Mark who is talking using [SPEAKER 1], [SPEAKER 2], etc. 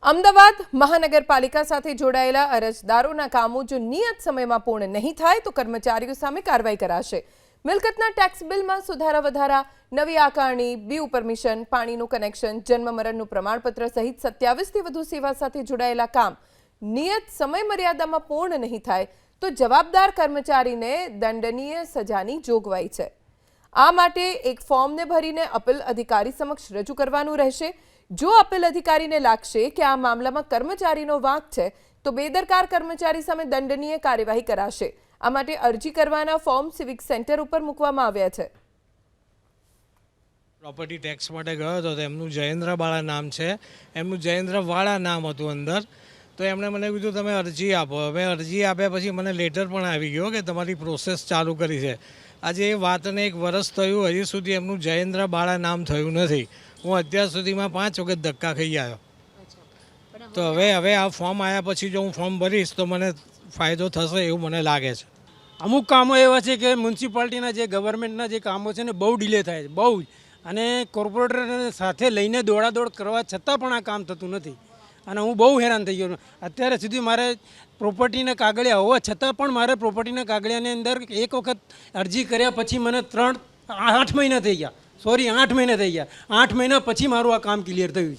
[SPEAKER 1] અમદાવાદ મહાનગરપાલિકા સાથે જોડાયેલા અરજદારોના કામો જો નિયત સમયમાં પૂર્ણ નહીં થાય તો કર્મચારીઓ સામે કાર્યવાહી કરાશે। મિલકતના ટેક્સ બિલમાં સુધારા વધારા, નવી આકારણી, બીયુ પરમિશન, પાણીનું કનેક્શન, જન્મ મરણનું પ્રમાણપત્ર સહિત 27થી વધુ સેવા સાથે જોડાયેલા કામ નિયત સમય મર્યાદામાં પૂર્ણ નહીં થાય તો જવાબદાર કર્મચારીને દંડનીય સજાની જોગવાઈ છે। આ માટે એક ફોર્મને ભરીને અપીલ અધિકારી સમક્ષ રજૂ કરવાનું રહેશે। જો અપીલ અધિકારીને લાગશે કે આ મામલામાં કર્મચારીનો વાંક છે તો બેદરકાર કર્મચારી સામે દંડનીય કાર્યવાહી કરાશે। આ માટે અરજી કરવાના ફોર્મ સિવિક સેન્ટર ઉપર મૂકવામાં આવ્યા છે।
[SPEAKER 2] પ્રોપર્ટી ટેક્સ માટે ગયો હતો તો એમનું જયેન્દ્ર બાળા નામ છે, એમનું જયેન્દ્ર વાળા નામ હતું અંદર, તો એમણે મને કીધું તમે અરજી આપો। હવે અરજી આપ્યા પછી મને લેટર પણ આવી ગયો કે તમારી પ્રોસેસ ચાલુ કરી છે। આજે એ વાતને 1 વર્ષ થયું, હજી સુધી એમનું જયેન્દ્ર બાળા નામ થયું નથી। હું અત્યાર સુધીમાં 5 વખત ધક્કા ખાઈ આવ્યો। તો હવે આ ફોર્મ આવ્યા પછી જો હું ફોર્મ ભરીશ તો મને ફાયદો થશે એવું મને લાગે છે।
[SPEAKER 3] અમુક કામો એવા છે કે મ્યુનિસિપાલિટીના જે ગવર્મેન્ટના જે કામો છે ને બહુ ડિલે થાય છે, બહુ જ, અને કોર્પોરેટરને સાથે લઈને દોડાદોડ કરવા છતાં પણ આ કામ થતું નથી અને હું બહુ હેરાન થઈ ગયો। અત્યારે સુધી મારે પ્રોપર્ટીના કાગળિયા હોવા છતાં પણ મારે પ્રોપર્ટીના કાગળિયાની અંદર એક વખત અરજી કર્યા પછી મને 8 મહિના થઈ ગયા, 8 મહિના થઈ ગયા। 8 મહિના પછી મારું આ કામ ક્લિયર થયું છે।